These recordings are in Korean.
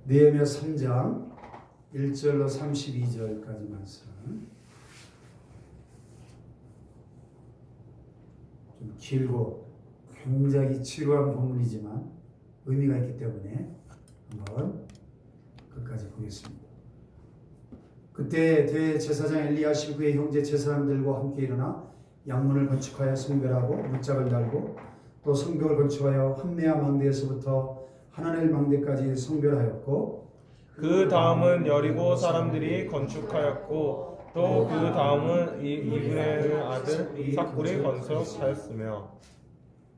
느헤미야 3장 1절로 32절까지 말씀. 좀 길고 굉장히 지루한 본문이지만 의미가 있기 때문에 한번 끝까지 보겠습니다. 그때 대제사장 엘리야시브 그의 형제 제사장들과 함께 일어나 양문을 건축하여 성별하고 문짝을 달고 또 성벽을 건축하여 한메아 망대에서부터 하나넬 망대까지 성별하였고 그 다음은 여리고 사람들이 건축하였고 또 그 다음은 이브레의 아들 삭굴이 건축하였으며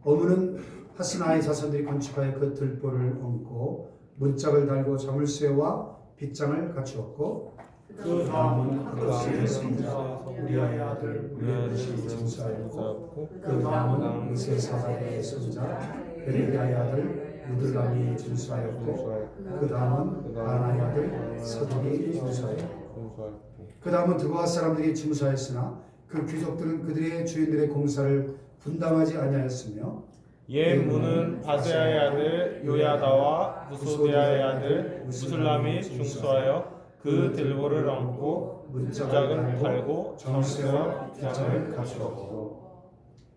어문은 하스나의 자손들이 건축하여 그 들보를 얹고 문짝을 달고 자물쇠와 빗장을 갖추었고 그 다음은 그다음의 손자 우리아의 아들 우리아의 증사였고 그 다음은 세사의 손자 베레기야의 아들 우들람이 준수하였고 그 다음은 바나의 아들 사독이 준수하였고 그 다음은 드고아 사람들이 준수하였으나 그 귀족들은 그들의 주인들의 공사를 분담하지 아니하였으며 옛 문은 바세아의 아들 요야다와 무소디아의 아들 무술람이 중수하여 그 들보를 얹고 문짝을 달고 자물쇠와 빗장을 갖추었고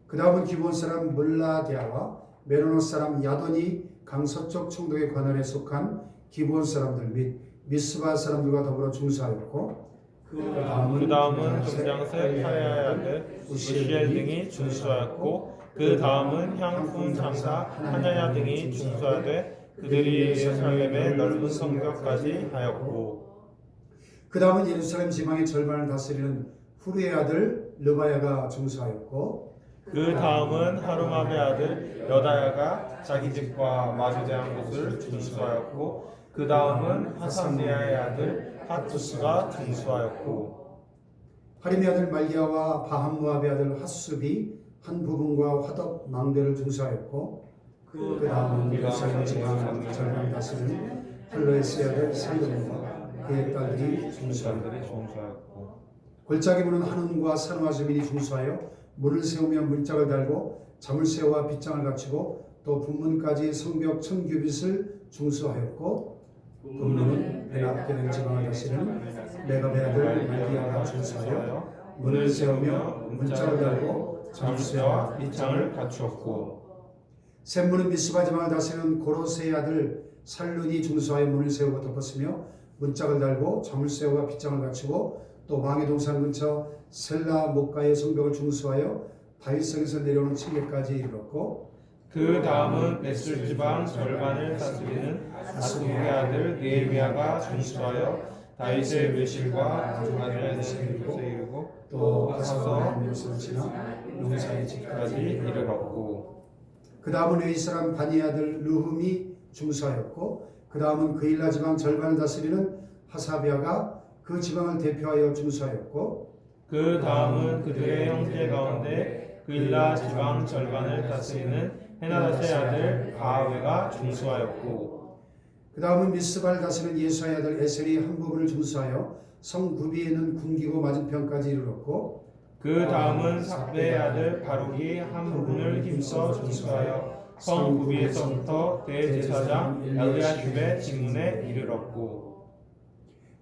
그 다음은 기브온 사람 몰라디아와 메로노 사람 야돈이 강서쪽 총독의 관할에 속한 기브온 사람들 및 미스바 사람들과 더불어 중수하였고 그 다음은 금장색 파레아의 아들 우시엘 등이 중수하였고 그 다음은 향품 장사 하냐야 등이 중수하되 그들이 예루살렘의 넓은 성벽까지 하였고 그 다음은 예루살렘 지방의 절반을 다스리는 후르의 아들 르바야가 중수하였고 그 다음은 하루마의 아들 여다야가 자기 집과 마주대한 곳을 중수하였고 그 다음은 하삼리아의 아들 하투스가 중수하였고 하림의 아들 말기야와 바함무압의 아들 하수비 한 부분과 화덕 망대를 중수하였고 그 다음은 예루살렘 지방 절반을 다스리는 할로에스의 아들 살lum과 그의 딸들이 중수하였고 골짜기 문은 한운과 산후와 주민이 중수하여 문을 세우며 문짝을 달고 자물쇠와 빗장을 갖추고 또 분문까지 성벽 1000규빗을 중수하였고 분문은 베나게는 지방을 다스리는 메가베 아들 말기야가 중수하여 문을 세우며 문짝을 달고 자물쇠와 빗장을 갖추었고 샘문은 미스바 지방을 다스리는 고로세의 아들 살룬이 중수하여 문을 세우고 덮었으며 문짝을 달고 자물쇠와 빗장을 갖추고 또 왕의 동산 근처 셀라 목가의 성벽을 중수하여 다윗성에서 내려오는 층계까지 이르렀고 그 다음은 베술 지방 절반을 다스리는 아스국의 아들 느헤미야가 중수하여 다윗의 묘실과 아들의 집에 이르고 또 가서 지나 용사의 집까지 이르렀고 그 다음은 웨이 사람 바니 아들 르훔이 중수하였고 그 다음은 그일라 지방 절반을 다스리는 하사비아가 그 지방을 대표하여 중수하였고 그 다음은 그들의 형제 가운데 그일라 지방 절반을 다스리는 헤나닷의 아들 가하웨가 중수하였고 그 다음은 미스바를 다스리는 예수의 아들 에셀이 한 부분을 중수하여 성 구비에 있는 궁기고 맞은편까지 이르렀고 그 다음은 삭베의 아들 바룩이 한 부분을 힘써 중수하여 성 구비에서부터 대제사장 엘리야십의 직문에 이르렀고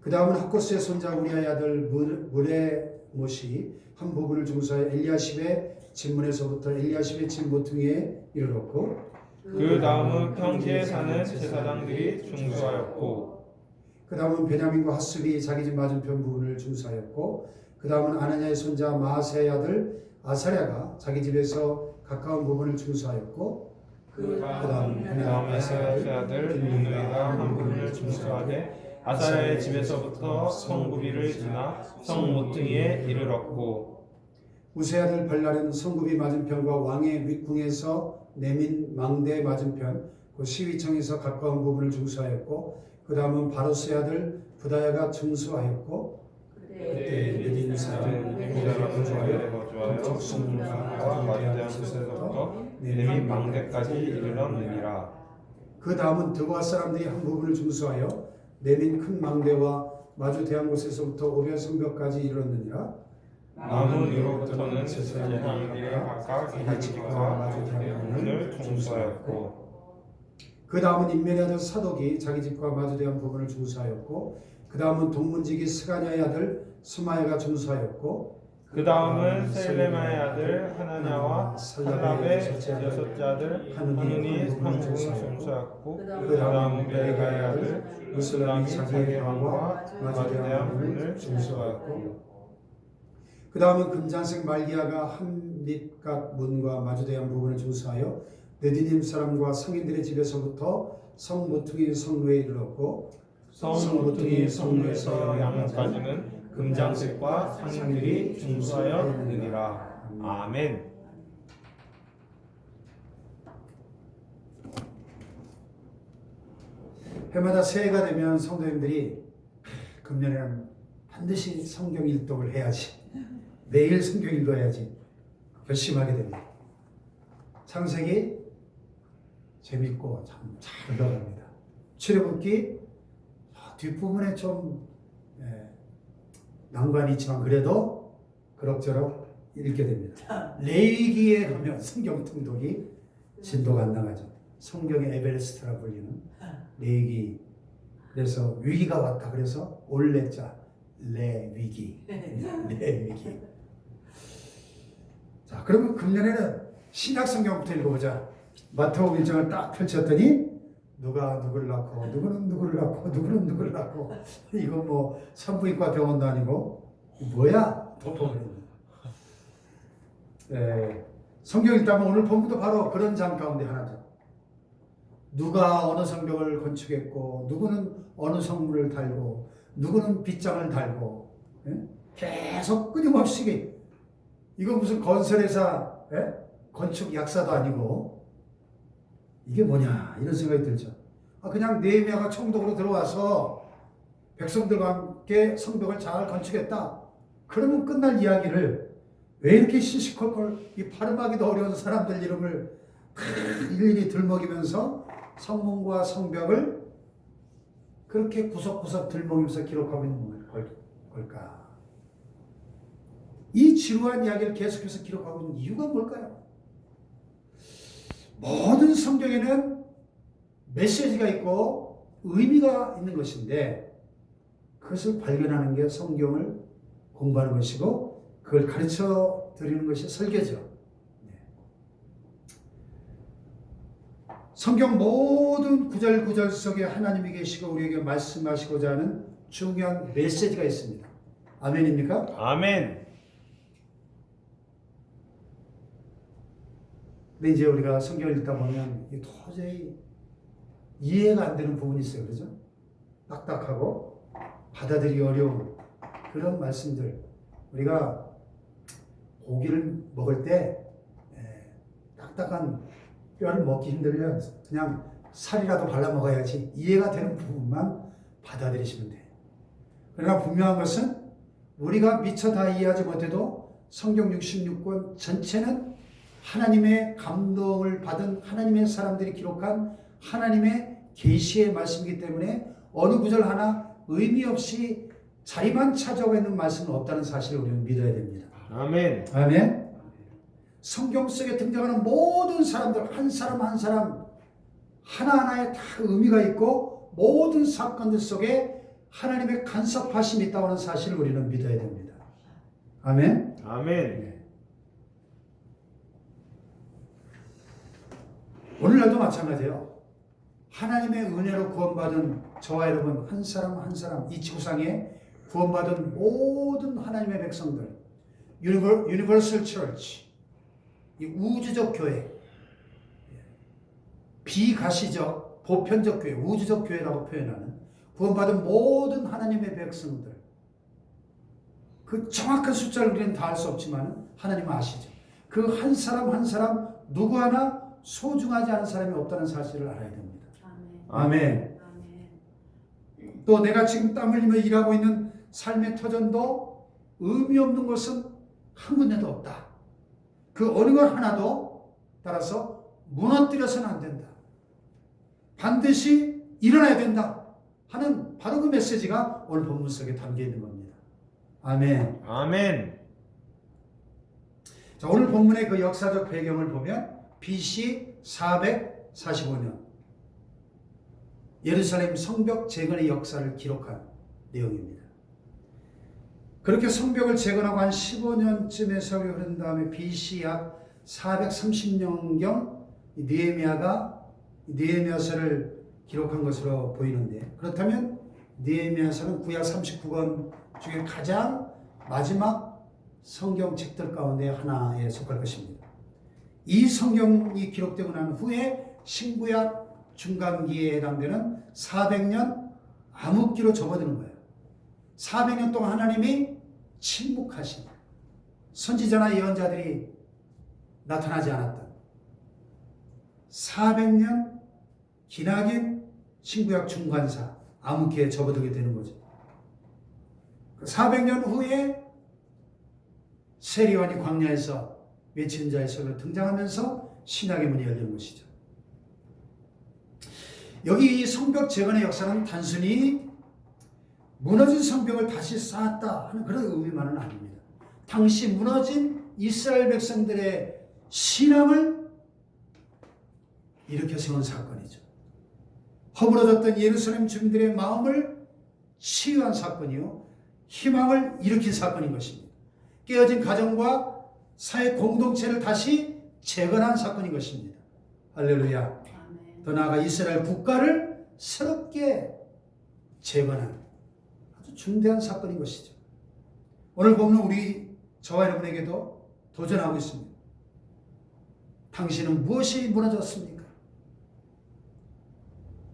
그 다음은 학고스의 손자 우리아의 아들 무레못이 한 부분을 중수하여 엘리야십의 진문에서부터 엘리야십의 진 모퉁이에 이르렀고 그 다음은 평지에 사는 제사장들이 중수하였고 그 다음은 베냐민과 핫습이 자기 집 맞은편 부분을 중수하였고 그 다음은 아나냐의 손자 마아세의 아들 아사랴가 자기 집에서 가까운 부분을 중수하였고 그 다음은 아사랴의 아들 비누이가 한 부분을 중수하되 아사랴의 집에서부터 성구비를 지나 성 모퉁이에 이르렀고 우세 아들 발랄은 성구비 맞은편과 왕의 윗궁에서 내민 망대 맞은편 그 시위청에서 가까운 부분을 중수하였고 그 다음은 바로스의 아들 부다야가 중수하였고 그때 느딘 사람 고다가 거주하여 동쪽 성문과 마주대한 곳에서부터 내민 망대까지 이르렀느니라. 그 다음은 드고아 사람들이 한 부분을 중수하여 내민 큰 망대와 마주 대한 곳에서부터 오별 성벽까지 이르렀느니라. 남은 위로부터는 제사장들이 각각 자기 집과 마주 대한 부분을 중수하였고 그 다음은 인멜의 아들 사독이 자기 집과 마주대한 부분을 중수하였고 그 다음은 동문지기 스가냐의 아들 스마야가 중수하였고 그 다음은 셀레마의 아들 하나냐와 살랍의 여섯째 아들 하눈이 한국을 중수하였고 그 다음은 베레가의 아들 무슬람이 자기의 왕과 마주대한 부분을 중수하였고 그 다음은 금잔색 말기야가 한밑갓 문과 마주대한 부분을 중수하여 느디님 사람과 성인들의 집에서부터 성모퉁이 성루에 이르렀고 성모퉁이 성루에서 양문까지는 금장색과 상인들이 중수하였느니라. 아멘. 해마다 새해가 되면 성도님들이 금년에는 반드시 성경 일독을 해야지, 매일 성경 읽어야지 결심하게 됩니다. 창세기 재밌고 참 잘 흘러갑니다. 출애굽기 뒷부분에 좀 난관이 있지만 그래도 그럭저럭 읽게 됩니다. 레위기에 가면 성경 통독이 진도가 안 나가죠. 성경의 에베레스트라 불리는 레위기. 그래서 위기가 왔다. 그래서 올레자 레위기. 레위기. 자, 그러면 금년에는 신약 성경부터 읽어보자. 마태복음 1장을 딱 펼쳤더니 누가 누구를 낳고 누구는 누구를 낳고 누구는 누구를 낳고 이거 뭐 산부인과 병원도 아니고 뭐야 덮어버립니다. 성경 읽다면 오늘 본문도 바로 그런 장 가운데 하나죠. 누가 어느 성벽을 건축했고 누구는 어느 성문을 달고 누구는 빗장을 달고 계속 끊임없이 이거 무슨 건설회사 건축 약사도 아니고 이게 뭐냐 이런 생각이 들죠. 그냥 느헤미야가 총독으로 들어와서 백성들과 함께 성벽을 잘 건축했다. 그러면 끝날 이야기를 왜 이렇게 시시콜콜 이 발음하기도 어려운 사람들 이름을 일일이 들먹이면서 성문과 성벽을 그렇게 구석구석 들먹이면서 기록하고 있는 걸까? 이 지루한 이야기를 계속해서 기록하고 있는 이유가 뭘까요? 모든 성경에는 메시지가 있고 의미가 있는 것인데 그것을 발견하는 게 성경을 공부하는 것이고 그걸 가르쳐 드리는 것이 설교죠. 성경 모든 구절 속에 하나님이 계시고 우리에게 말씀하시고자 하는 중요한 메시지가 있습니다. 아멘입니까? 아멘. 근데 이제 우리가 성경을 읽다 보면 도저히 이해가 안 되는 부분이 있어요. 그렇죠? 딱딱하고 받아들이기 어려운 그런 말씀들. 우리가 고기를 먹을 때 딱딱한 뼈를 먹기 힘들면 그냥 살이라도 발라 먹어야지 이해가 되는 부분만 받아들이시면 돼요. 그러나 분명한 것은 우리가 미처 다 이해하지 못해도 성경 66권 전체는 하나님의 감동을 받은 하나님의 사람들이 기록한 하나님의 계시의 말씀이기 때문에 어느 구절 하나 의미 없이 자리만 차지하고 있는 말씀은 없다는 사실을 우리는 믿어야 됩니다. 아멘. 아멘. 성경 속에 등장하는 모든 사람들 한 사람 한 사람 하나하나에 다 의미가 있고 모든 사건들 속에 하나님의 간섭하심이 있다고 하는 사실을 우리는 믿어야 됩니다. 아멘. 아멘. 오늘날도 마찬가지예요. 하나님의 은혜로 구원받은 저와 여러분 한 사람 한 사람 이 지구상에 구원받은 모든 하나님의 백성들 유니버설 처치 이 우주적 교회 비가시적 보편적 교회 우주적 교회라고 표현하는 구원받은 모든 하나님의 백성들 그 정확한 숫자를 우리는 다 알 수 없지만 하나님은 아시죠. 그 한 사람 한 사람 누구 하나 소중하지 않은 사람이 없다는 사실을 알아야 됩니다. 아멘. 아멘. 또 내가 지금 땀 흘리며 일하고 있는 삶의 터전도 의미 없는 것은 한 군데도 없다. 그 어느 것 하나도 따라서 무너뜨려서는 안 된다. 반드시 일어나야 된다 하는 바로 그 메시지가 오늘 본문 속에 담겨 있는 겁니다. 아멘. 아멘. 자, 오늘 본문의 그 역사적 배경을 보면 BC 445년 예루살렘 성벽 재건의 역사를 기록한 내용입니다. 그렇게 성벽을 재건하고 한 15년쯤의 세월이 흐른 다음에 BC 약 430년경 느헤미야서를 기록한 것으로 보이는데, 그렇다면 느헤미야서는 구약 39권 중에 가장 마지막 성경책들 가운데 하나에 속할 것입니다. 이 성경이 기록되고 난 후에 신구약 중간기에 해당되는 400년 암흑기로 접어드는 거예요. 400년 동안 하나님이 침묵하신, 선지자나 예언자들이 나타나지 않았던 400년 기나긴 신구약 중간사 암흑기에 접어들게 되는 거죠. 400년 후에 세리완이 광야에서 외치는 자의 소리로 등장하면서 신약의 문이 열리는 것이죠. 여기 이 성벽 재건의 역사는 단순히 무너진 성벽을 다시 쌓았다 하는 그런 의미만은 아닙니다. 당시 무너진 이스라엘 백성들의 신앙을 일으켜 세운 사건이죠. 허물어졌던 예루살렘 주민들의 마음을 치유한 사건이요, 희망을 일으킨 사건인 것입니다. 깨어진 가정과 사회 공동체를 다시 재건한 사건인 것입니다. 할렐루야. 더 나아가 이스라엘 국가를 새롭게 재건한 아주 중대한 사건인 것이죠. 오늘 보면 우리 저와 여러분에게도 도전하고 있습니다. 당신은 무엇이 무너졌습니까?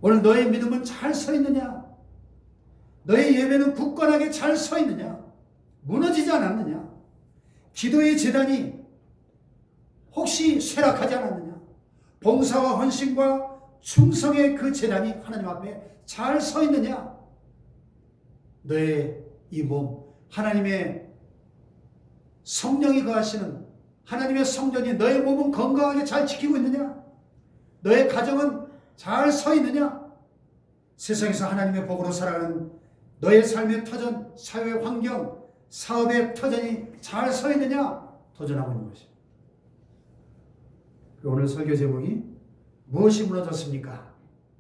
오늘 너의 믿음은 잘 서 있느냐? 너의 예배는 굳건하게 잘 서 있느냐? 무너지지 않았느냐? 기도의 제단이 혹시 쇠락하지 않았느냐? 봉사와 헌신과 충성의 그 제단이 하나님 앞에 잘 서 있느냐? 너의 이 몸, 하나님의 성령이 거하시는 하나님의 성전이 너의 몸은 건강하게 잘 지키고 있느냐? 너의 가정은 잘 서 있느냐? 세상에서 하나님의 복으로 살아가는 너의 삶의 터전, 사회 환경, 사업의 터전이 잘 서 있느냐? 도전하고 있는 것입니다. 오늘 설교 제목이 무엇이 무너졌습니까?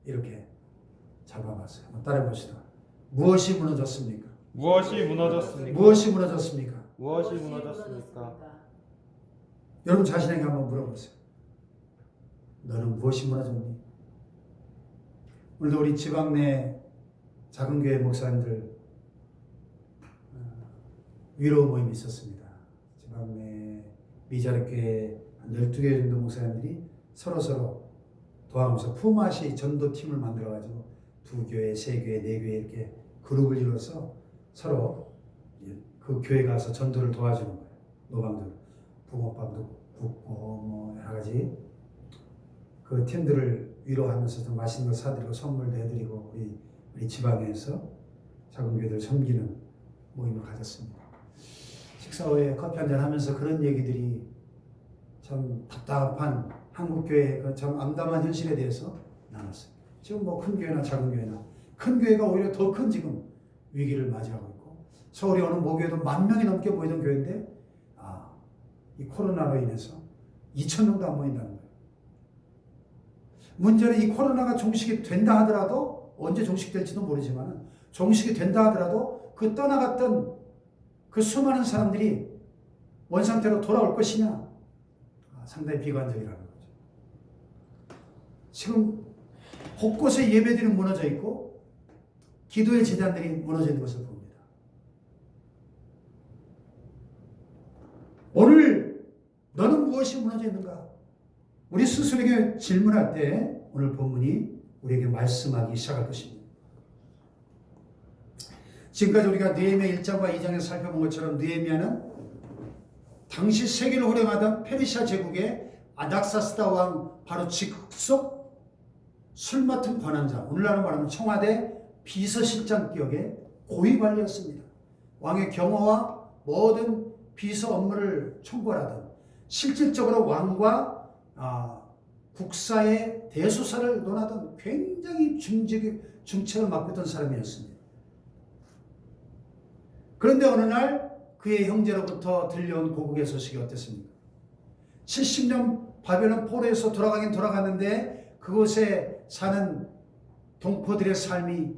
이렇게 잡아봤어요. 한번 따라해 봅시다. 무엇이 무너졌습니까? 무엇이 무너졌습니까? 무엇이 무너졌습니까? 무엇이 무너졌습니까? 여러분 자신에게 한번 물어보세요. 너는 무엇이 무너졌니? 오늘도 우리 지방 내 작은 교회 목사님들 위로 모임이 있었습니다. 지방 내 미자립교회 한 12개 정도 목사님들이 서로 도와가면서 품앗이 전도팀을 만들어가지고 2교회, 3교회, 4교회 이렇게 그룹을 이뤄서 서로 그 교회 가서 전도를 도와주는 거예요. 노방들 붕어빵도 굽고 뭐 여러 가지 그 팀들을 위로하면서 좀 맛있는 거 사드리고 선물도 해드리고 우리 지방에서 작은 교회들 섬기는 모임을 가졌습니다. 식사 후에 커피 한잔 하면서 그런 얘기들이 참 답답한 한국교회의 그 참 암담한 현실에 대해서 나눴어요. 지금 뭐 큰 교회나 작은 교회나 큰 교회가 오히려 더 큰 지금 위기를 맞이하고 있고, 서울에 어느 모교회도 10,000명이 넘게 모이던 교회인데 이 코로나로 인해서 2,000명도 안 모인다는 거예요. 문제는 이 코로나가 종식이 된다 하더라도, 언제 종식될지도 모르지만 종식이 된다 하더라도 그 떠나갔던 그 수많은 사람들이 원상태로 돌아올 것이냐, 상당히 비관적이라는 거죠. 지금 곳곳에 예배들이 무너져 있고 기도의 제단들이 무너져 있는 것을 봅니다. 오늘 너는 무엇이 무너져 있는가? 우리 스스로에게 질문할 때 오늘 본문이 우리에게 말씀하기 시작할 것입니다. 지금까지 우리가 느헤미야 1장과 2장에서 살펴본 것처럼 느헤미야는 당시 세계를 호령하던 페르시아 제국의 아닥사스다 왕 바로 직속 술 맡은 관원자, 오늘날로 말하면 청와대 비서실장격의 고위 관리였습니다. 왕의 경호와 모든 비서 업무를 총괄하던, 실질적으로 왕과 국사의 대소사를 논하던 굉장히 중책을 맡고 있던 사람이었습니다. 그런데 어느 날 그의 형제로부터 들려온 고국의 소식이 어땠습니까? 70년 바벨론 포로에서 돌아가긴 돌아갔는데 그곳에 사는 동포들의 삶이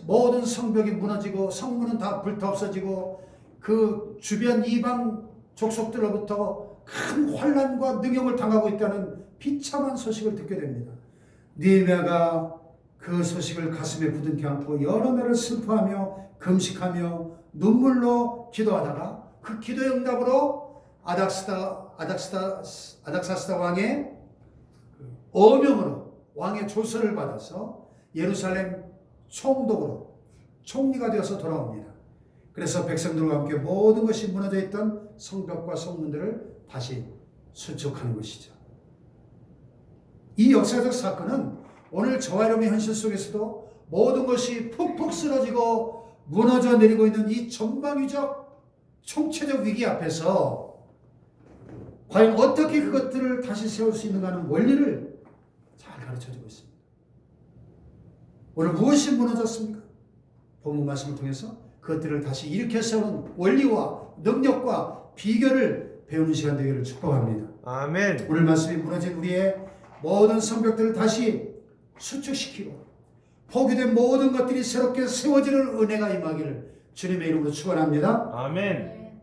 모든 성벽이 무너지고 성문은 다 불타 없어지고 그 주변 이방 족속들로부터 큰 환난과 능욕을 당하고 있다는 비참한 소식을 듣게 됩니다. 느헤미야가 그 소식을 가슴에 부둥켜 안고 여러 날을 슬퍼하며 금식하며 눈물로 기도하다가 그 기도의 응답으로 아닥사스다 왕의 어명으로 왕의 조서를 받아서 예루살렘 총독으로 총리가 되어서 돌아옵니다. 그래서 백성들과 함께 모든 것이 무너져 있던 성벽과 성문들을 다시 수축하는 것이죠. 이 역사적 사건은 오늘 저와 여러분의 현실 속에서도 모든 것이 푹푹 쓰러지고 무너져 내리고 있는 이 전방위적 총체적 위기 앞에서 과연 어떻게 그것들을 다시 세울 수 있는가 하는 원리를 잘 가르쳐주고 있습니다. 오늘 무엇이 무너졌습니까? 본문 말씀을 통해서 그것들을 다시 일으켜 세우는 원리와 능력과 비결을 배우는 시간 되기를 축복합니다. 아멘. 오늘 말씀이 무너진 우리의 모든 성벽들을 다시 수축시키고 포기된 모든 것들이 새롭게 세워지는 은혜가 임하기를 주님의 이름으로 축원합니다. 아멘.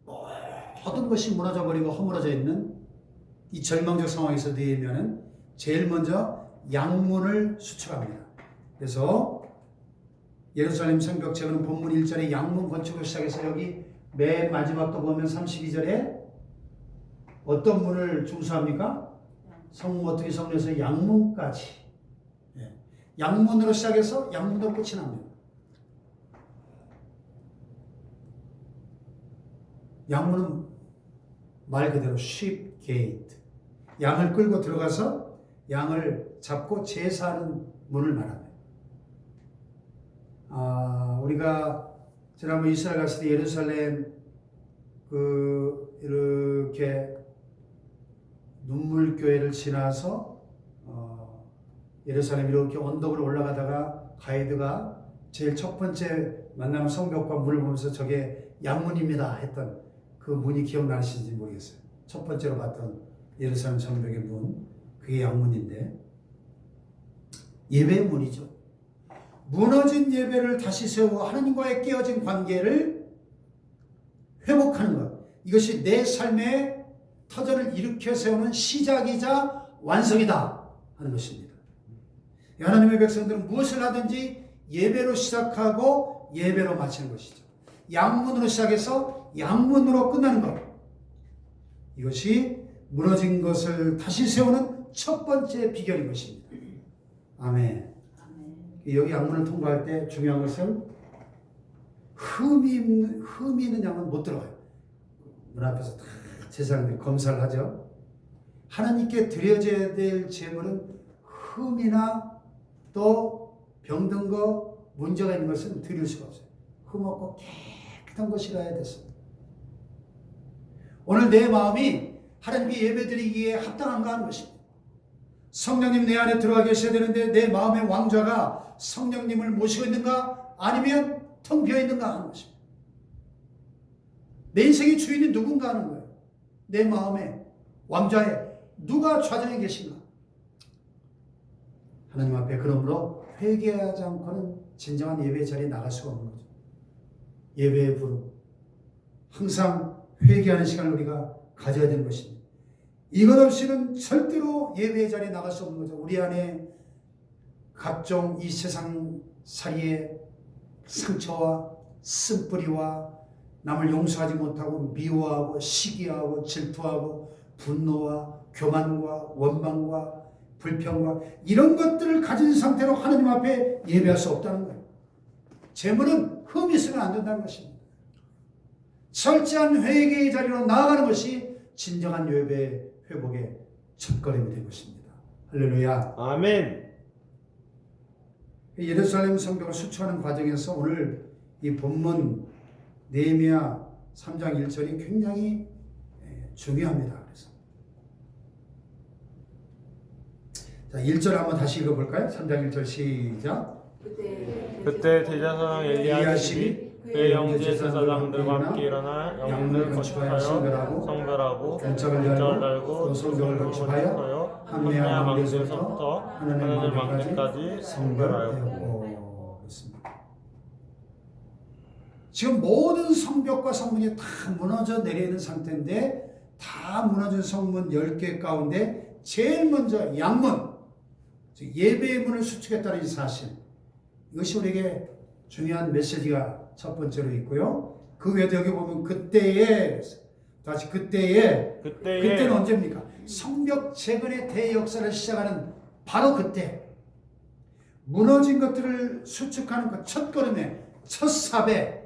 모든 것이 무너져 버리고 허물어져 있는 이 절망적 상황에서 느헤미야는 제일 먼저 양문을 수축합니다. 그래서 예루살렘 성벽 재건은 본문 1절에 양문 건축을 시작해서 여기 맨 마지막도 보면 32절에 어떤 문을 중수합니까? 성모투기 성문에서 양문까지, 양문으로 시작해서 양문으로 끝이 납니다. 양문은 말 그대로 sheep gate, 양을 끌고 들어가서 양을 잡고 제사하는 문을 말합니다. 우리가 지난번 이스라엘 갔을 때 예루살렘 이렇게 눈물교회를 지나서 예루살렘 이렇게 언덕으로 올라가다가 가이드가 제일 첫 번째 만나는 성벽과 문을 보면서 저게 양문입니다 했던 그 문이 기억나시는지 모르겠어요. 첫 번째로 봤던 예루살렘 성벽의 문, 그게 양문인데 예배의 문이죠. 무너진 예배를 다시 세우고 하나님과의 깨어진 관계를 회복하는 것, 이것이 내 삶의 터전을 일으켜 세우는 시작이자 완성이다 하는 것입니다. 하나님의 백성들은 무엇을 하든지 예배로 시작하고 예배로 마치는 것이죠. 양문으로 시작해서 양문으로 끝나는 것, 이것이 무너진 것을 다시 세우는 첫 번째 비결인 것입니다. 아멘. 여기 양문을 통과할 때 중요한 것은 흠이 있는 양은 못 들어가요. 문 앞에서 다 제사장들이 검사를 하죠. 하나님께 드려져야 될 제물은 흠이나 또 병든 거, 문제가 있는 것은 드릴 수가 없어요. 흠 없고 깨끗한 것이라야 됐습니다. 오늘 내 마음이 하나님께 예배드리기에 합당한가 하는 것입니다. 성령님 내 안에 들어와 계셔야 되는데 내 마음의 왕좌가 성령님을 모시고 있는가 아니면 텅 비어 있는가 하는 것입니다. 내 인생의 주인이 누군가 하는 거예요. 내 마음에 왕좌에 누가 좌정에 계신가. 하나님 앞에 그러므로 회개하지 않고는 진정한 예배의 자리에 나갈 수가 없는 거죠. 예배의 부름, 항상 회개하는 시간을 우리가 가져야 되는 것입니다. 이것 없이는 절대로 예배의 자리에 나갈 수 없는 거죠. 우리 안에 각종 이 세상 살이의 상처와 쓴뿌리와 남을 용서하지 못하고 미워하고 시기하고 질투하고 분노와 교만과 원망과 불평과 이런 것들을 가진 상태로 하나님 앞에 예배할 수 없다는 거예요. 재물은 흠이 있으면 안 된다는 것입니다. 철저한 회개의 자리로 나아가는 것이 진정한 예배 회복의 첫걸음이 된 것입니다. 할렐루야. 아멘. 예루살렘 성벽을 수축하는 과정에서 오늘 이 본문 느헤미야 3장 1절이 굉장히 중요합니다. 그래서 자, 1절 한번 다시 읽어볼까요? 3장 1절 시작. 그때 대제사장 엘리야십이 그의 형제 제사장들과 함께 일어나 양문을 건축하여 성별하고 경적을 달고 또 성벽을 건축하여 함내야 망대에서부터 하나님 망대까지 성별하였고 그렇습니다. 지금 모든 성벽과 성문이 다 무너져 내리는 상태인데 다 무너진 성문 10개 가운데 제일 먼저 양문, 즉 예배의 문을 수축했다는 이 사실, 이것이 우리에게 중요한 메시지가 첫 번째로 있고요. 그 외에도 여기 보면 그때는 언제입니까? 성벽 재건의 대역사를 시작하는 바로 그때, 무너진 것들을 수축하는 그 첫 걸음에 첫 사배,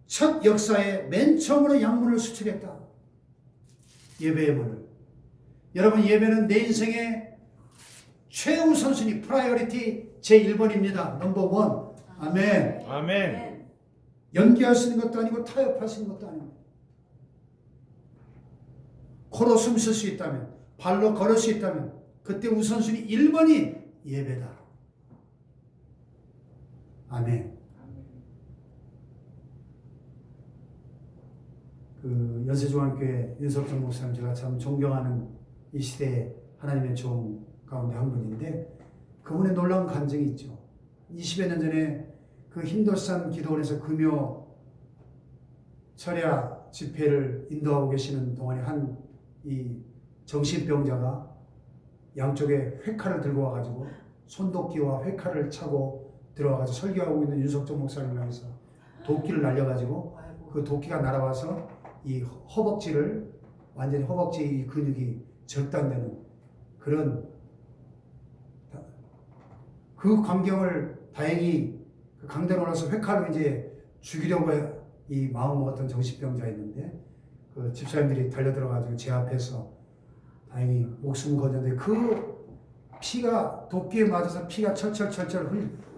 첫 역사에 맨 처음으로 양문을 수축했다. 예배의 문을. 여러분, 예배는 내 인생의 최우선순위, 프라이어리티 제1번입니다. 넘버 1. 아멘. 아멘. 연기할 수 있는 것도 아니고 타협할 수 있는 것도 아닙니다. 코로 숨 쉴 수 있다면, 발로 걸을 수 있다면 그때 우선순위 1번이 예배다. 아멘. 그 연세중앙교회 윤석정 목사님, 제가 참 존경하는 이 시대의 하나님의 종 가운데 한 분인데, 그분의 놀라운 간증이 있죠. 20여 년 전에 그 흰돌산 기도원에서 금요 철야 집회를 인도하고 계시는 동안에 한 이 정신병자가 양쪽에 회칼을 들고 와가지고 손도끼와 회칼을 차고 들어와가지고 설교하고 있는 윤석정 목사님을 향해서 도끼를 날려가지고 그 도끼가 날아와서 이 허벅지를, 완전히 허벅지 근육이 절단되는 그런, 그 광경을 다행히 그 강단에 올라서 회칼로 이제 죽이려고 이 마음 먹었던 정신병자였는데, 그 집사님들이 달려들어가지고 제 앞에서 다행히 목숨 거뒀는데, 그 피가 도끼에 맞아서 피가 철철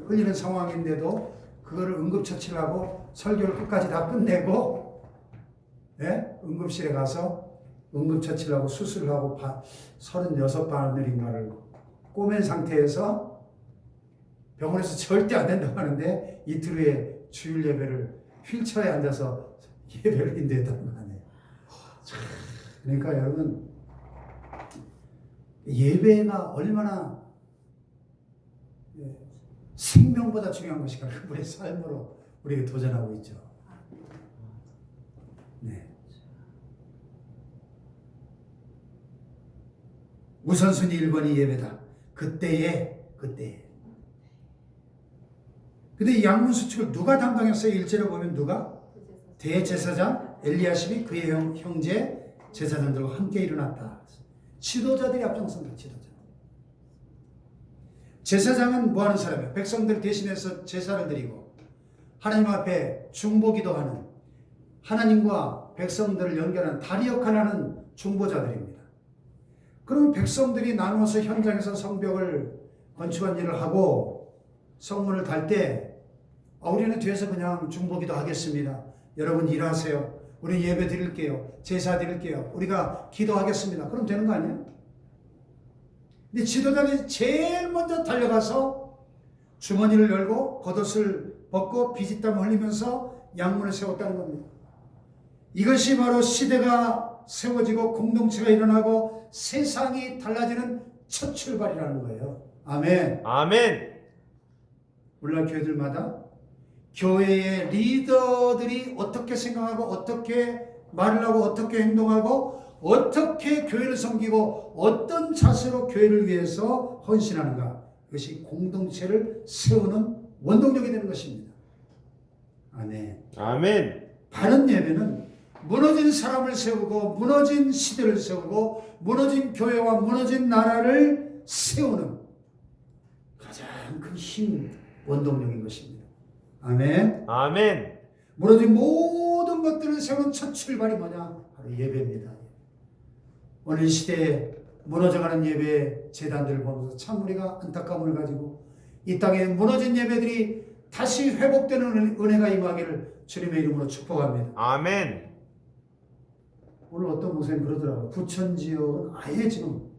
흘리는 상황인데도 그거를 응급처치를 하고 설교를 끝까지 다 끝내고, 예? 응급실에 가서 응급처치를 하고 수술을 하고 36바늘인가를 꼬맨 상태에서 병원에서 절대 안 된다고 하는데 이틀 후에 주일 예배를 휠체어에 앉아서 예배를 인도했다는 거 아니에요. 그러니까 여러분, 예배가 얼마나 생명보다 중요한 것인가, 그분의 삶으로 우리에게 도전하고 있죠. 네. 우선순위 1번이 예배다. 그때에. 근데 이 양문 수축을 누가 담당했어요? 1절에 보면 누가? 대제사장 엘리야십이 그의 형제 제사장들과 함께 일어났다. 지도자들이 앞장섭니다. 제사장은 뭐 하는 사람이에요? 백성들 대신해서 제사를 드리고 하나님 앞에 중보기도 하는, 하나님과 백성들을 연결하는 다리 역할을 하는 중보자들입니다. 그러면 백성들이 나누어서 현장에서 성벽을 건축한 일을 하고 성문을 달 때, 우리는 뒤에서 그냥 중보기도 하겠습니다. 여러분 일하세요. 우리 예배 드릴게요. 제사 드릴게요. 우리가 기도하겠습니다. 그럼 되는 거 아니에요? 근데 지도자들이 제일 먼저 달려가서 주머니를 열고 겉옷을 벗고 비지땀 흘리면서 양문을 세웠다는 겁니다. 이것이 바로 시대가 세워지고 공동체가 일어나고 세상이 달라지는 첫 출발이라는 거예요. 아멘. 아멘. 오늘날 교회들마다 교회의 리더들이 어떻게 생각하고 어떻게 말을 하고 어떻게 행동하고 어떻게 교회를 섬기고 어떤 자세로 교회를 위해서 헌신하는가, 이것이 공동체를 세우는 원동력이 되는 것입니다. 아멘. 아멘. 바른 예배는 무너진 사람을 세우고 무너진 시대를 세우고 무너진 교회와 무너진 나라를 세우는 가장 큰 힘, 원동력인 것입니다. 아멘. 아멘. 무너진 모든 것들을 세우는 첫 출발이 뭐냐? 바로 예배입니다. 오늘 시대에 무너져가는 예배 재단들을 보면서 참 우리가 안타까움을 가지고, 이 땅에 무너진 예배들이 다시 회복되는 은혜가 임하기를 주님의 이름으로 축복합니다. 아멘. 오늘 어떤 목사님 그러더라고요. 부천 지역은 아예 지금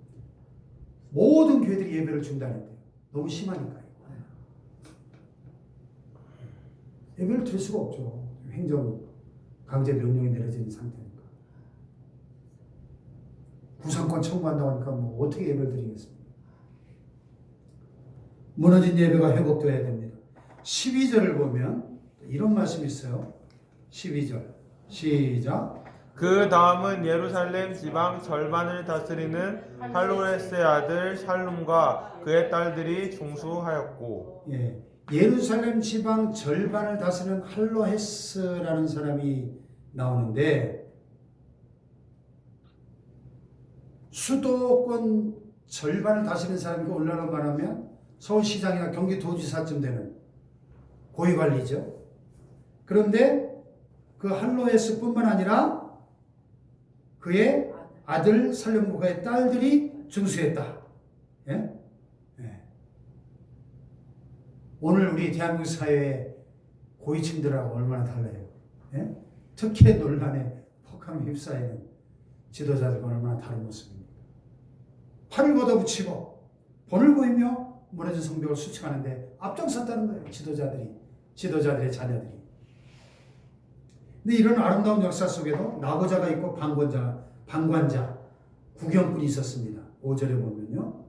모든 교회들이 예배를 중단했대요. 너무 심하니까요. 예배를 드릴 수가 없죠. 행정 강제 명령이 내려진 상태니까. 구상권 청구한다고 하니까 뭐 어떻게 예배를 드리겠습니까? 무너진 예배가 회복되어야 됩니다. 12절을 보면 이런 말씀이 있어요. 12절 시작. 그 다음은 예루살렘 지방 절반을 다스리는 할로레스의 아들 샬룸과 그의 딸들이 중수하였고, 예, 예루살렘 지방 절반을 다스리는 할로헤스라는 사람이 나오는데, 수도권 절반을 다스리는 사람이 얼마나 말하면 서울시장이나 경기도지사쯤 되는 고위관리죠. 그런데 그 할로헤스뿐만 아니라 그의 아들 살렘과 그의 딸들이 중수했다. 예? 예. 오늘 우리 대한민국 사회의 고위층들하고 얼마나 달라요. 예? 특히 논란에 폭함에 휩싸이는 지도자들과 얼마나 다른 모습입니다. 팔을 걷어붙이고 본을 보이며 무너진 성벽을 수축하는데 앞장섰다는 거예요. 지도자들의 자녀들이. 근데 이런 아름다운 역사 속에도 나고자가 있고 방관자, 구경꾼이 있었습니다. 5절에 보면요.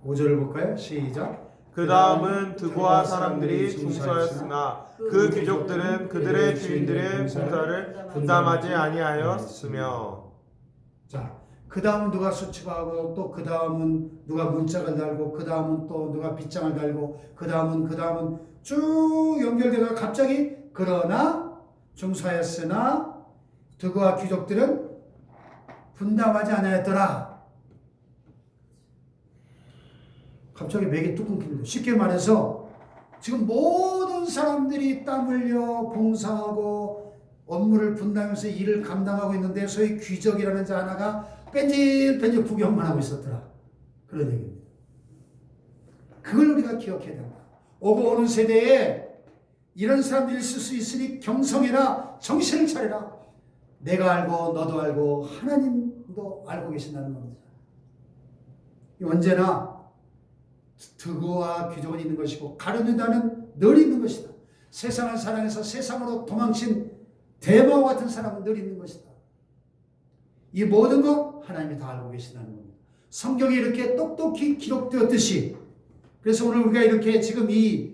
5절을 볼까요? 시작. 그 다음은 드고아 사람들이 중수하였으나 그 귀족들은 그들의 주인들의 봉사를 분담하지 아니하였으며. 자, 그 다음은 누가 수축하고, 또 그 다음은 누가 문짝을 달고, 그 다음은 또 누가 빗장을 달고, 그 다음은 쭉 연결되다가 갑자기 그러나 중수하였으나 드고아 귀족들은 분담하지 아니하였더라. 갑자기 맥이 뚝 끊깁니다. 쉽게 말해서 지금 모든 사람들이 땀 흘려 봉사하고 업무를 분담하면서 일을 감당하고 있는데 소위 귀족이라는 자 하나가 뺀질뺀질 구경만 하고 있었더라. 그런 얘기입니다. 그걸 우리가 기억해야 된다. 오고 오는 세대에 이런 사람들이 있을 수 있으니 경성해라, 정신을 차려라. 내가 알고 너도 알고 하나님도 알고 계신다는 겁니다. 언제나 드고와 귀족은 있는 것이고 가룟유다는 늘 있는 것이다. 세상을 사랑해서 세상으로 도망친 대마와 같은 사람은 늘 있는 것이다. 이 모든 것 하나님이 다 알고 계신다는 겁니다. 성경에 이렇게 똑똑히 기록되었듯이, 그래서 오늘 우리가 이렇게 지금 이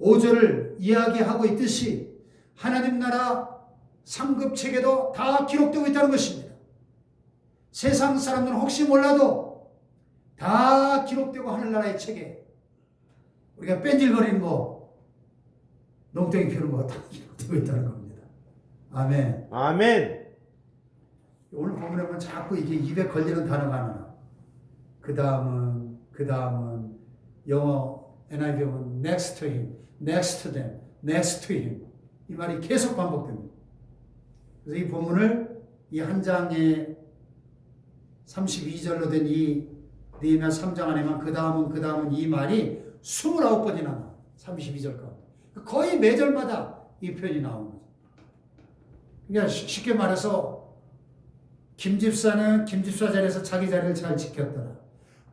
5절을 이야기하고 있듯이 하나님 나라 상급책에도 다 기록되고 있다는 것입니다. 세상 사람들은 혹시 몰라도 다 기록되고 하늘나라의 책에 우리가 뺀질거리는 거, 농땡이 피우는 거 다 기록되고 있다는 겁니다. 아멘. 아멘. 오늘 본문에 보면 자꾸 이게 입에 걸리는 단어가 하나. 그 다음은 영어 NIV 보면 next to him, next to them, next to him. 이 말이 계속 반복됩니다. 그래서 이 본문을 이 한 장에 32절로 된 이 느헤미야 3장 안에만 그 다음은 이 말이 29번이나 나와요. 32절 가운데. 거의 매절마다 이 표현이 나오는 거죠. 그러니까 쉽게 말해서 김 집사는 김 집사 자리에서 자기 자리를 잘 지켰더라.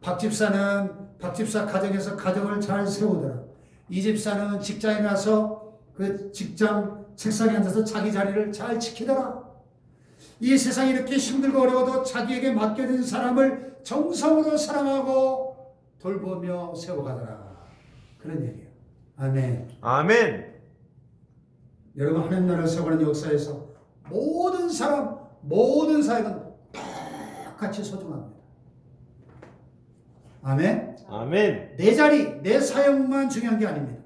박 집사는 박 집사 가정에서 가정을 잘 세우더라. 이 집사는 직장에 가서 그 직장 책상에 앉아서 자기 자리를 잘 지키더라. 이 세상이 이렇게 힘들고 어려워도 자기에게 맡겨진 사람을 정성으로 사랑하고 돌보며 세워가더라. 그런 얘기예요. 아멘. 아멘. 여러분, 하나님 나라를 세워가는 역사에서 모든 사람, 모든 사역은 똑같이 소중합니다. 아멘. 아멘. 내 자리, 내 사역만 중요한 게 아닙니다.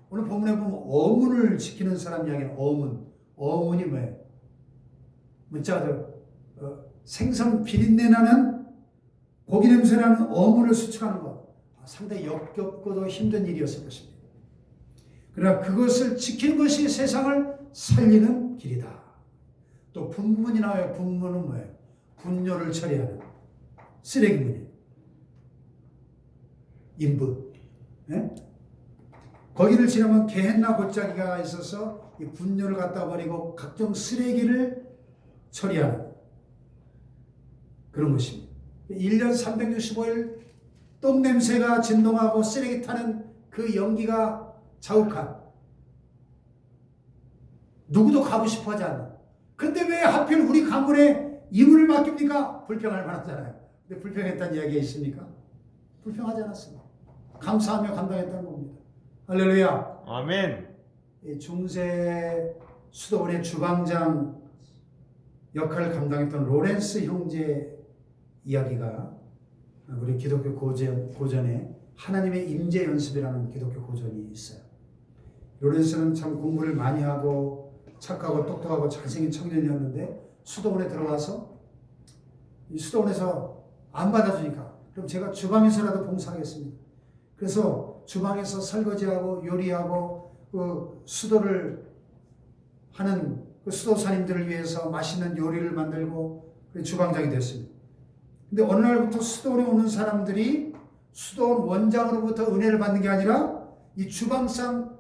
오늘 본문에 보면 어문을 지키는 사람 이야기는 어문이 뭐예요? 문자들 생선 비린내 나는 고기 냄새 나는 어문을 수축하는 것, 상당히 역겹고도 힘든 일이었을 것입니다. 그러나 그것을 지키는 것이 세상을 살리는 길이다. 또 분문이 나와요. 분문은 뭐예요? 분뇨를 처리하는 쓰레기문이에요. 인분. 네? 거기를 지나면 게헨나 골짜기가 있어서 이 분뇨를 갖다 버리고 각종 쓰레기를 처리하는 그런 것입니다. 1년 365일 똥냄새가 진동하고 쓰레기 타는 그 연기가 자욱한 누구도 가고 싶어 하지 않는. 근데 왜 하필 우리 가문에 임무를 맡깁니까? 불평할 만하잖아요. 근데 불평했다는 이야기가 있습니까? 불평하지 않았습니다. 감사하며 감당했다는 겁니다. 할렐루야. 아멘. 중세 수도원의 주방장 역할을 감당했던 로렌스 형제 이야기가 우리 기독교 고전에 하나님의 임재 연습이라는 기독교 고전이 있어요. 로렌스는 참 공부를 많이 하고 착하고 똑똑하고 잘생긴 청년이었는데 수도원에 들어가서 이 수도원에서 안 받아주니까 그럼 제가 주방에서라도 봉사하겠습니다. 그래서 주방에서 설거지하고 요리하고 그 수도를 하는 그 수도사님들을 위해서 맛있는 요리를 만들고 주방장이 됐습니다. 근데 어느 날부터 수도원에 오는 사람들이 수도원 원장으로부터 은혜를 받는 게 아니라 이 주방장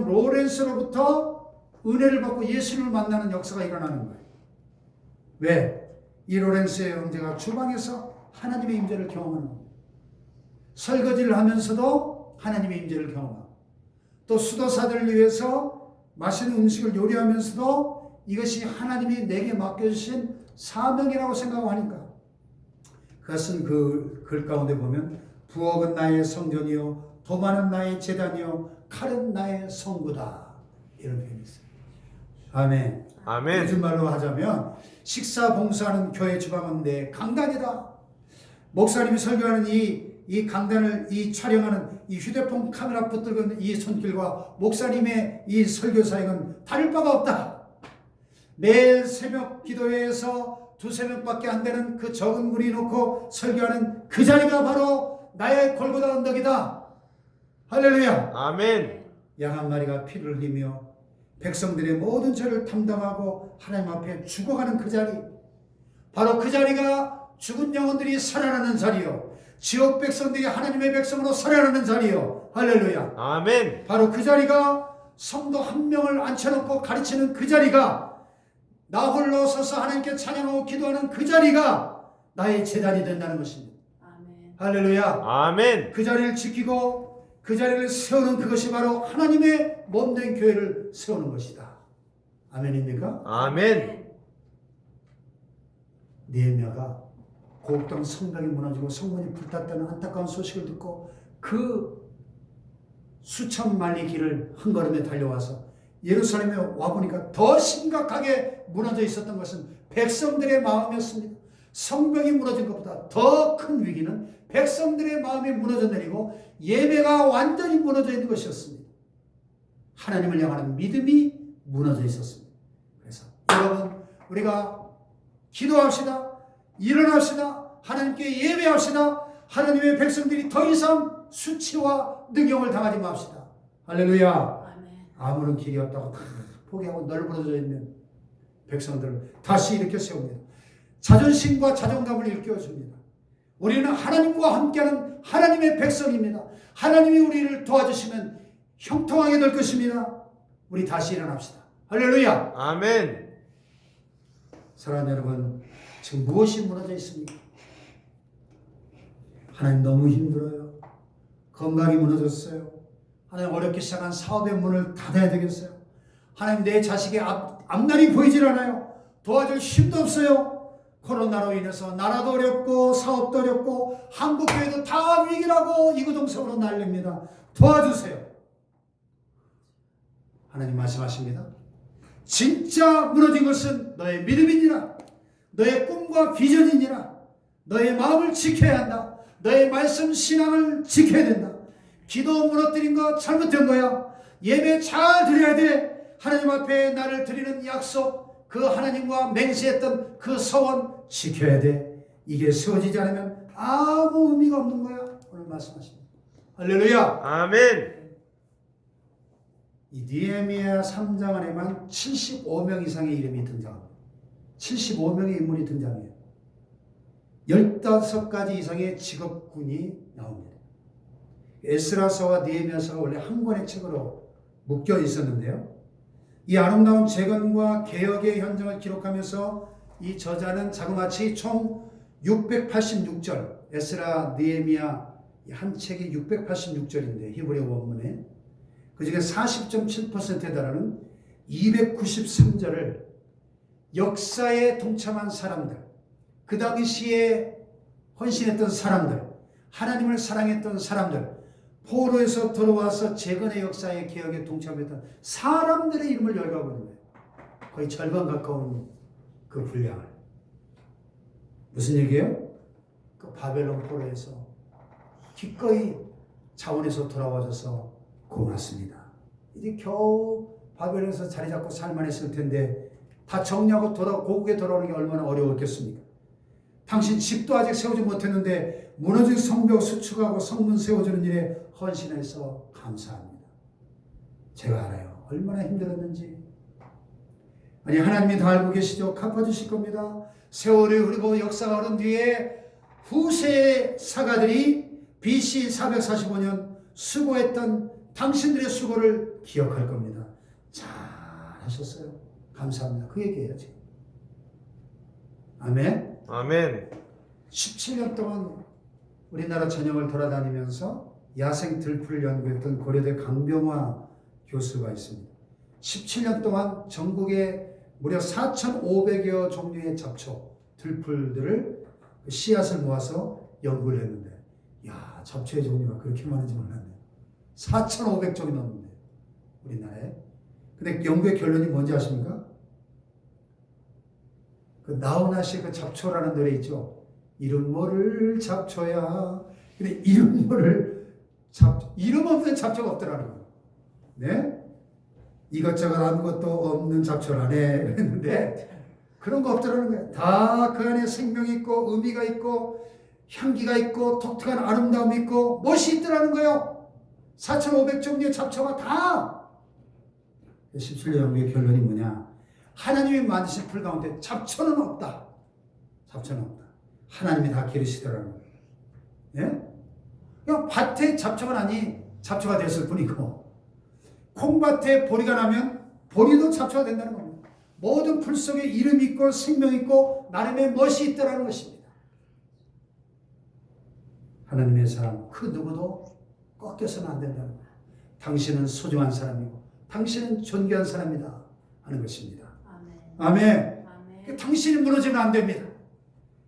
로렌스로부터 은혜를 받고 예수님을 만나는 역사가 일어나는 거예요. 왜? 이 로렌스의 형제가 주방에서 하나님의 임재를 경험하는 겁니다. 설거지를 하면서도 하나님의 임재를 경험하고 또 수도사들을 위해서 맛있는 음식을 요리하면서도 이것이 하나님이 내게 맡겨주신 사명이라고 생각하니까 그것은 그 글 가운데 보면 부엌은 나의 성전이요 도마는 나의 제단이요 칼은 나의 성구다 이런 표현이 있어요. 아멘. 아멘. 요즘 말로 하자면 식사 봉사하는 교회 주방은 내 강단이다. 목사님이 설교하는 이 강단을 이 촬영하는 이 휴대폰 카메라 붙들고 있는 이 손길과 목사님의 이 설교 사역은 다를 바가 없다. 매일 새벽 기도회에서 두세 명밖에 안 되는 그 적은 무리 놓고 설교하는 그 자리가 바로 나의 골고다 언덕이다. 할렐루야. 아멘. 양 한 마리가 피를 흘리며 백성들의 모든 죄를 담당하고 하나님 앞에 죽어가는 그 자리, 바로 그 자리가 죽은 영혼들이 살아나는 자리요, 지옥 백성들이 하나님의 백성으로 살아나는 자리요. 할렐루야. 아멘. 바로 그 자리가 성도 한 명을 앉혀놓고 가르치는 그 자리가, 나 홀로 서서 하나님께 찬양하고 기도하는 그 자리가 나의 제단이 된다는 것입니다. 아멘. 할렐루야. 아멘. 그 자리를 지키고 그 자리를 세우는 그것이 바로 하나님의 몸된 교회를 세우는 것이다. 아멘입니까? 아멘. 느헤미야가 고국 땅 성벽이 무너지고 성문이 불탔다는 안타까운 소식을 듣고 그 수천 마일의 길을 한 걸음에 달려와서 예루살렘에 와보니까 더 심각하게 무너져 있었던 것은 백성들의 마음이었습니다. 성벽이 무너진 것보다 더 큰 위기는 백성들의 마음이 무너져 내리고 예배가 완전히 무너져 있는 것이었습니다. 하나님을 향하는 믿음이 무너져 있었습니다. 그래서 여러분, 우리가 기도합시다. 일어납시다. 하나님께 예배합시다. 하나님의 백성들이 더 이상 수치와 능욕을 당하지 맙시다. 할렐루야. 아무런 길이 없다고 포기하고 널브러져 있는 백성들을 다시 일으켜 세웁니다. 자존심과 자존감을 일깨워줍니다. 우리는 하나님과 함께하는 하나님의 백성입니다. 하나님이 우리를 도와주시면 형통하게 될 것입니다. 우리 다시 일어납시다. 할렐루야. 아멘. 사랑하는 여러분, 지금 무엇이 무너져 있습니까? 하나님 너무 힘들어요. 건강이 무너졌어요. 하나님 어렵게 시작한 사업의 문을 닫아야 되겠어요. 하나님 내 자식의 앞날이 보이질 않아요. 도와줄 힘도 없어요. 코로나로 인해서 나라도 어렵고 사업도 어렵고 한국교회도 다 위기라고 이구동성으로 난립니다. 도와주세요. 하나님 말씀하십니다. 진짜 무너진 것은 너의 믿음이니라. 너의 꿈과 비전이니라. 너의 마음을 지켜야 한다. 너의 말씀 신앙을 지켜야 된다. 기도 무너뜨린 거 잘못된 거야. 예배 잘 드려야 돼. 하나님 앞에 나를 드리는 약속, 그 하나님과 맹세했던 그 서원 지켜야 돼. 이게 세워지지 않으면 아무 의미가 없는 거야. 오늘 말씀하십니다. 할렐루야. 아멘. 이 느헤미야 3장 안에만 75명 이상의 이름이 등장합니다. 75명의 인물이 등장해요. 15가지 이상의 직업군이 나옵니다. 에스라서와 느헤미야서가 원래 한 권의 책으로 묶여 있었는데요. 이 아름다운 재건과 개혁의 현장을 기록하면서 이 저자는 자그마치 총 686절, 에스라, 느헤미야 한 책이 686절인데 히브리 원문에 그 중에 40.7%에 달하는 293절을 역사에 동참한 사람들, 그 당시에 헌신했던 사람들, 하나님을 사랑했던 사람들, 포로에서 들어와서 재건의 역사의 개혁에 동참했던 사람들의 이름을 열거하고 있는 거예요. 거의 절반 가까운 그 분량을. 무슨 얘기예요? 그 바벨론 포로에서 기꺼이 자원에서 돌아와줘서 고맙습니다. 이제 겨우 바벨론에서 자리 잡고 살만했을 텐데 다 정리하고 고국에 돌아오는 게 얼마나 어려웠겠습니까? 당신 집도 아직 세우지 못했는데 무너진 성벽 수축하고 성문 세워주는 일에 헌신해서 감사합니다. 제가 알아요. 얼마나 힘들었는지. 아니, 하나님이 다 알고 계시죠? 갚아주실 겁니다. 세월이 흐르고 역사가 흐른 뒤에 후세의 사가들이 BC 445년 수고했던 당신들의 수고를 기억할 겁니다. 잘 하셨어요. 감사합니다. 그 얘기예요, 지금. 아멘. 아멘. 17년 동안 우리나라 전역을 돌아다니면서 야생 들풀을 연구했던 고려대 강병화 교수가 있습니다. 17년 동안 전국에 무려 4,500여 종류의 잡초, 들풀들을 씨앗을 모아서 연구를 했는데, 야, 잡초의 종류가 그렇게 많은지 몰랐네요. 4,500종이 넘는데, 우리나라에. 근데 연구의 결론이 뭔지 아십니까? 그 나훈아 씨의 그 잡초라는 노래 있죠. 이름 모를 잡초야. 근데 이름 모를 이름 없는 잡초가 없더라는 거예요. 네? 이것저것 아무것도 없는 잡초라네. 그랬는데 그런 거 없더라는 거예요. 다 그 안에 생명이 있고 의미가 있고 향기가 있고 독특한 아름다움이 있고 멋이 있더라는 거예요. 4,500종류의 잡초가 다. 17년 연구의 결론이 뭐냐? 하나님이 만드신 풀 가운데 잡초는 없다. 잡초는 없다. 하나님이 다 기르시더라는 거예요. 예? 그냥 밭에 잡초가 나니 잡초가 됐을 뿐이고, 콩밭에 보리가 나면 보리도 잡초가 된다는 겁니다. 모든 풀 속에 이름이 있고 생명이 있고 나름의 멋이 있다는 것입니다. 하나님의 사람 그 누구도 꺾여서는 안 된다는 거예요. 당신은 소중한 사람이고 당신은 존귀한 사람이다 하는 것입니다. 아멘. 아멘. 당신이 무너지면 안 됩니다.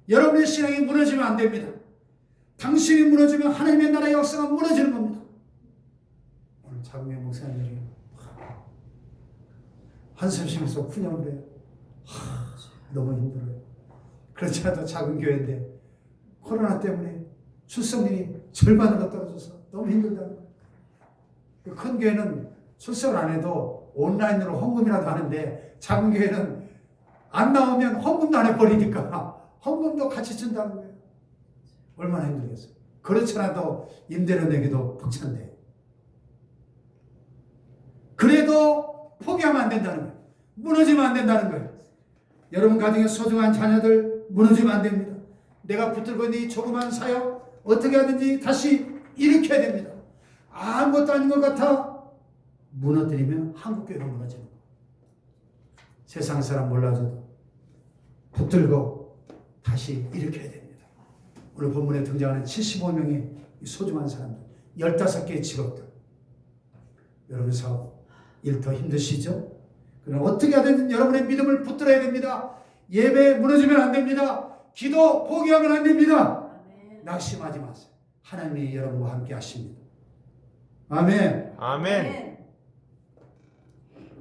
여러분의 신앙이 무너지면 안 됩니다. 당신이 무너지면 하나님의 나라의 역사가 무너지는 겁니다. 오늘 장미영 목사님이 한숨 쉬면서 푸념을 해요. 너무 힘들어요. 그렇지 않아도 작은 교회인데 코로나 때문에 출석률이 절반으로 떨어져서 너무 힘들다는 거예요. 큰 교회는 출석을 안 해도 온라인으로 헌금이라도 하는데 작은 교회는 안 나오면 헌금도 안 해버리니까 헌금도 같이 준다는 거예요. 얼마나 힘들겠어요. 그렇지 않아도 임대료 내기도 벅찬데. 그래도 포기하면 안 된다는 거예요. 무너지면 안 된다는 거예요. 여러분 가정에 소중한 자녀들 무너지면 안 됩니다. 내가 붙들고 있는 이 조그만 사역 어떻게 하든지 다시 일으켜야 됩니다. 아무것도 아닌 것 같아 무너뜨리면 한국교회가 무너지는 거예요. 세상 사람 몰라줘도 붙들고 다시 일으켜야 됩니다. 오늘 본문에 등장하는 75명의 소중한 사람들, 15개의 직업들. 여러분 사업 일 더 힘드시죠? 그럼 어떻게 하든 여러분의 믿음을 붙들어야 됩니다. 예배 무너지면 안 됩니다. 기도 포기하면 안 됩니다. 아멘. 낙심하지 마세요. 하나님이 여러분과 함께 하십니다. 아멘. 아멘.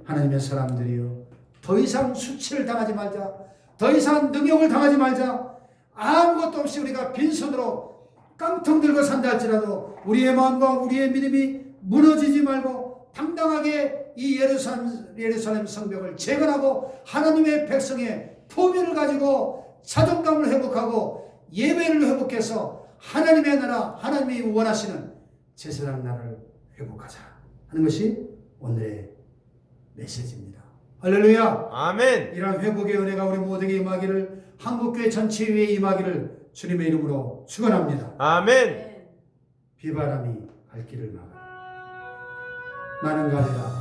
하나님의 사람들이요, 더 이상 수치를 당하지 말자. 더 이상 능욕을 당하지 말자. 아무것도 없이 우리가 빈손으로 깡통 들고 산다 할지라도 우리의 마음과 우리의 믿음이 무너지지 말고 당당하게 이 예루살렘 성벽을 재건하고 하나님의 백성의 포면을 가지고 자존감을 회복하고 예배를 회복해서 하나님의 나라, 하나님이 원하시는 제사장 나라를 회복하자 하는 것이 오늘의 메시지입니다. 할렐루야. 아멘. 이러한 회복의 은혜가 우리 모두에게 임하기를, 한국교회 전체 위에 임하기를 주님의 이름으로 축원합니다. 아멘. 비바람이 갈 길을 막아 나는 가리라